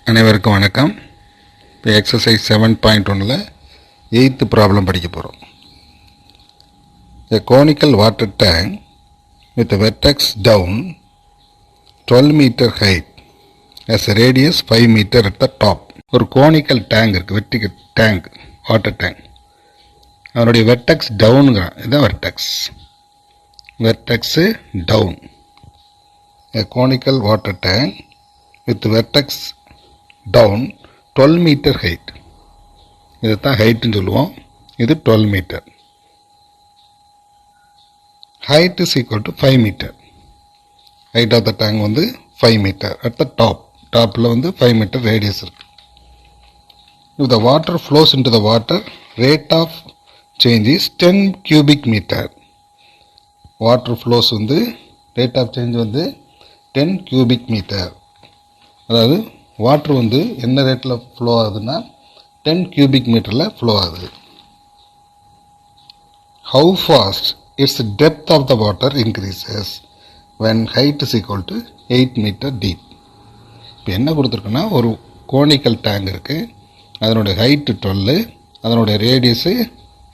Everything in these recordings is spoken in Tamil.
அனைவருக்கும் வணக்கம். இப்போ எக்ஸசைஸ் 7.1ல் 8th ப்ராப்ளம் படிக்க போகிறோம். A conical water tank with a vertex down 12 meter height has a radius 5 meter at the top. ஒரு கோனிக்கல் டேங்க் இருக்குது, வெர்டிகல் டேங்க், வாட்டர் டேங்க். அதனுடைய வெர்டெக்ஸ் டவுனுங்கிறான். இதுதான் vertex down. A conical water tank with vertex down 12 meter height. இதுதான் ஹைட்டுன்னு சொல்லுவோம். இது 12 meter. Height is equal to 5 meter. Height of the tank வந்து 5 meter. At the topல வந்து 5 meter radius இருக்கு. If the water flows into the water, rate of change is 10 cubic meter. Water flows வந்து rate of change வந்து 10 cubic meter. அதாவது வாட்டர் வந்து என்ன ரேட்டில் ஃப்ளோ ஆகுதுன்னா 10 cubic மீட்டரில் ஃப்ளோ ஆகுது. How fast its depth of the water increases when height is equal to 8 meter deep. இப்போ என்ன கொடுத்துருக்குன்னா, ஒரு கோனிக்கல் டேங்க் இருக்குது, அதனுடைய ஹைட்டு 12, அதனுடைய ரேடியஸு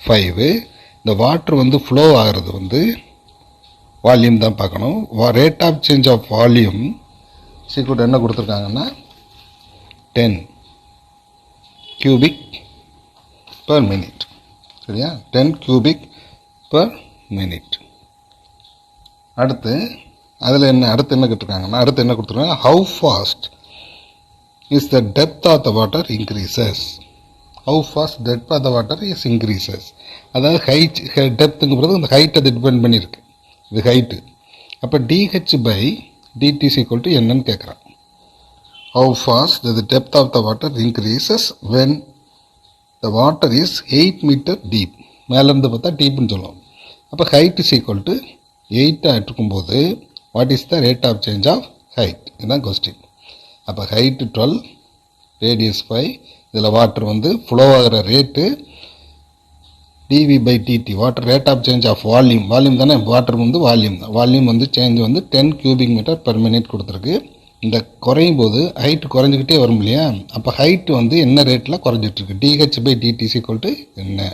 5. இந்த வாட்டர் வந்து ஃப்ளோ ஆகிறது வந்து வால்யூம் தான் பார்க்கணும். Rate of change of volume சீக்கிரம் என்ன கொடுத்துருக்காங்கன்னா 10 cubic per minute. சரியா? 10 cubic per minute. அடுத்து என்ன கேட்டிருக்காங்கன்னா, அடுத்து என்ன கொடுத்துருக்காங்க, how fast is the depth of the water increases. How fast depth of the water is increases. அதாவது ஹைட், டெப்த்துங்கிறது இந்த ஹைட்டை டிபெண்ட் பண்ணியிருக்கு. இது ஹைட்டு. அப்போ dh by dt is equal to என்னன்னு கேட்குறான். How fast the depth of the water increases when the water is 8 meter deep. மேலேருந்து பார்த்தா டீப்னு சொல்லுவோம். அப்போ ஹைட் இஸ் ஈக்குவல் டு 8 இருக்கும்போது what is the rate of change of height? இதுதான் கொஸ்டின். அப்போ ஹைட்டு 12, ரேடியஸ் 5. இதில் வாட்டர் வந்து ஃப்ளோ ஆகிற rate dv by dt. Water rate of change of volume தானே, வாட்டர் வந்து வால்யூம் வந்து சேஞ்ச் வந்து 10 cubic meter per minute கொடுத்துருக்கு. இந்த குறையும் போது ஹைட்டு குறைஞ்சிக்கிட்டே வரும் இல்லையா? அப்போ ஹைட்டு வந்து என்ன ரேட்டில் குறைஞ்சிட்ருக்கு, dh by dt is equal to என்ன,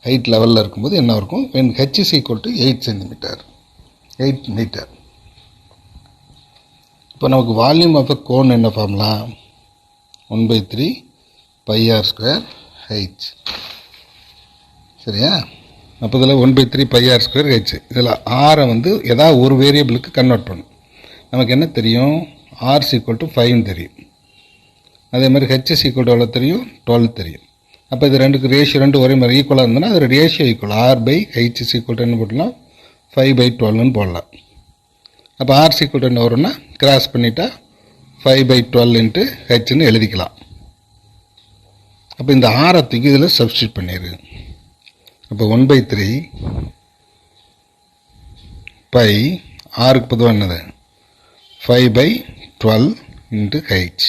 ஹைட் லெவலில் இருக்கும்போது என்ன இருக்கும், when h is equal to 8 meter. இப்போ நமக்கு வால்யூம் ஆஃப் அ கோன் என்ன formula, 1/3 pi r square h. சரியா? அப்போ இதில் 1/3 pi r square h. இதில் ஆரை வந்து ஏதாவது ஒரு வேரியபிளுக்கு கன்வெர்ட் பண்ணும். நமக்கு என்ன தெரியும், r is equal to 5 தெரியும். அதே மாதிரி h is equal to எவ்வளோ தெரியும், 12 தெரியும். அப்போ இது ரெண்டுக்கு ரேஷியோ ரெண்டு ஒரே மாதிரி ஈக்குவலாக இருந்ததுன்னா அது ratio equal, r by h is equal to என்ன போட்டலாம், 5/12ன்னு போடலாம். அப்போ r is equal to என்ன வரும்னா, கிராஸ் பண்ணிட்டா 5/12 into hன்னு எழுதிக்கலாம். அப்போ இந்த ஆரத்துக்கு இதில் சப்ஸ்டியூட் பண்ணிடு. அப்போ 1/3 pi ஆருக்கு பொதுவாக என்னது 5/12 into h.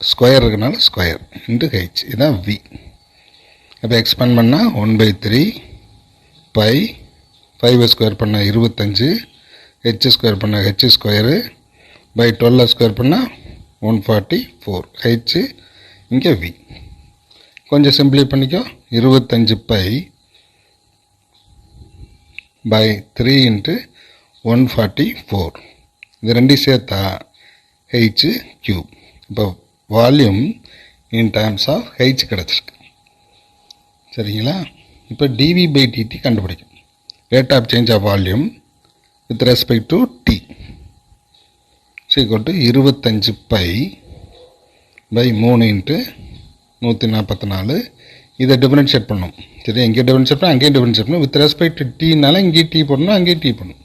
ஸ்கொயர் இருக்கனால ஸ்கொயர் into h. இதுதான் v. அப்போ எக்ஸ்பேண்ட் பண்ணால் 1/3 pi 5 ஸ்கொயர் பண்ணால் 25, h ஸ்கொயர் பண்ணால் h ஸ்கொயரு பை 12 ஸ்கொயர் பண்ணால் 144, h இங்கே v. கொஞ்சம் சிம்பிளை பண்ணிக்கோ, 25 pi by 3 into 144. இது ரெண்டையும் சேர்த்தா h cube. இப்போ volume in terms of h கிடச்சிருக்கு. சரிங்களா? இப்போ dv by dt கண்டுபிடிக்கும். Rate of change of volume with respect to t equal to 25 pi by 3 into 144. இதை டிஃபரன்ஷியேட் பண்ணணும். சரி, எங்கே டிஃபரன்ஷியேட் பண்ணணும், அங்கேயும் டிஃபரன்ஷியேட் பண்ணணும். வித் ரெஸ்பெக்ட் டு டீனால இங்கேயும் டீ போடணும், அங்கேயும் டீ பண்ணணும்.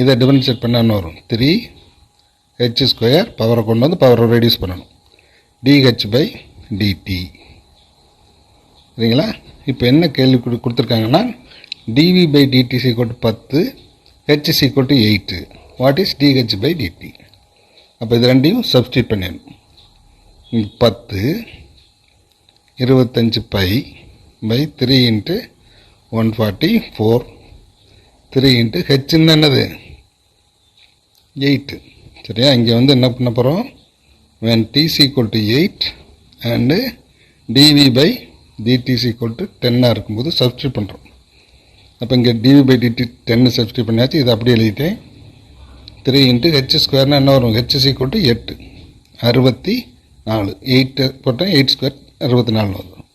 இதை டிஃபரன்ஷியேட் பண்ணான்னு வரும் 3h ஸ்கொயர், பவரை கொண்டு வந்து பவரை ரெடியூஸ் பண்ணணும், dh by dt. சரிங்களா? இப்போ என்ன கேள்வி கொடுத்துருக்காங்கன்னா, dv by dt is equal to 10, h is equal to 8. What is dh by dt? அப்போ இது ரெண்டையும் சப்ஸ்டியூட் பண்ணிடணும். 10 25 pi by 3 into 144, 3 into h என்னது 8. சரியா? இங்கே வந்து என்ன பண்ண போகிறோம், when t is equal to 8 and dv by dt is equal to 10 இருக்கும்போது சப்ஸ்டியூட் பண்ணுறோம். அப்போ இங்கே dv by dt 10 சப்ஸ்டியூட் பண்ணியாச்சு. இது அப்படியே எழுதிட்டேன். 3 into h ஸ்கொயர்னால் என்ன வரும்? h is equal to 8 64. 8 போட்டால் 8 ஸ்கொயர் 64 வரும்.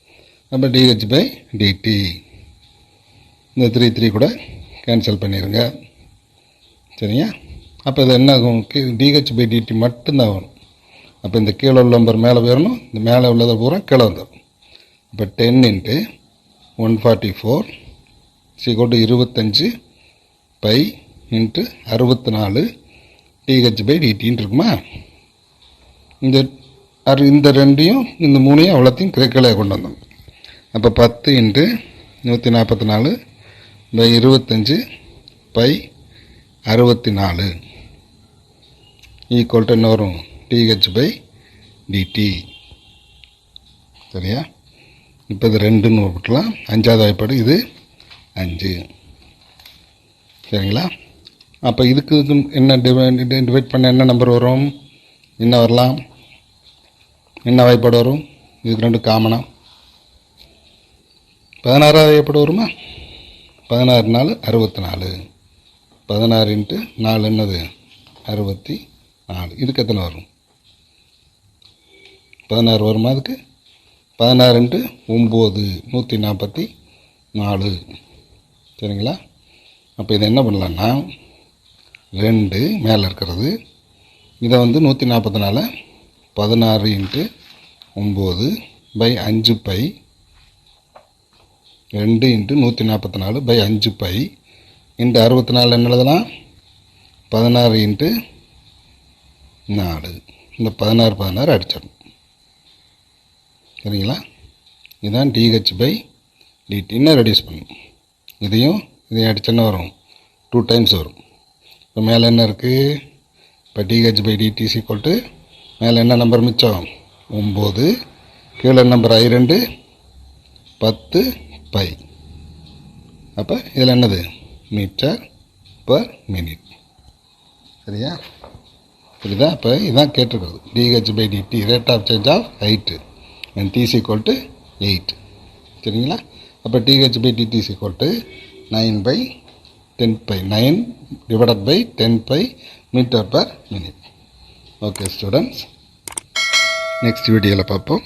அப்போ dh by dt இந்த 3 கூட கேன்சல் பண்ணிடுங்க. சரியா? அப்போ இது என்ன ஆகும்? dh by dt மட்டும்தான் வரும். அப்போ இந்த கீழே உள்ள நம்பர் மேலே வரணும், இந்த மேலே உள்ளதை பூரா கீழே வந்துடும். இப்போ 10 into 144 = 25 pi into 64 dh by dtன்னு இருக்குமா? இந்த ரெண்டையும் இந்த மூணையும் அவ்வளோத்தையும் கிரேக்கலையாக கொண்டு வந்தோம். அப்போ 10 into 144 by 25 by 64 equal to என்ன வரும்? dh by dt. சரியா? இப்போ இது 2ன்னு விட்டுலாம். 5வது வாய்ப்பாடு இது 5. சரிங்களா? அப்போ இதுக்கு என்ன டிவைட் பண்ண என்ன நம்பர் வரும்? என்ன வரலாம்? என்ன வாய்ப்பாடு வரும்? இதுக்கு 2 காமனா 16வது வாய்ப்பாடு வருமா? 16 4 64. 16 into 4 என்னது? 64. இதுக்கு எத்தனை வரும்? 16 வருமா? அதுக்கு 16 into 9 144. சரிங்களா? அப்போ இதை என்ன பண்ணலான்னா 2 மேலே இருக்கிறது இதை வந்து 144 16 into 9 by 5 by 2 into 144 by 5 by into 64 என்ன எழுதலாம்? 16 into 4. இந்த 16 அடிச்சிடணும். சரிங்களா? இதுதான் dh by dt. இன்னும் ரெடியூஸ் பண்ணணும். இதையும் அடிச்சோன்னா வரும் 2 டைம்ஸ் வரும். இப்போ மேலே என்ன இருக்குது? இப்போ dh by dt is equal to மேலே என்ன நம்பர் மிச்சம்? 9. கீழே நம்பர் I2 10 பை. அப்போ இதில் என்னது? Meter per minute. சரியா? புரியுதா? அப்போ இதுதான் கேட்டிருக்கிறது. dh by dt rate of change of height when t is equal to 8. சரிங்களா? அப்போ dh by dt is equal to 9 by 10 pi 9 divided by 10 pi meter per minute. Okay students, next video la paapom.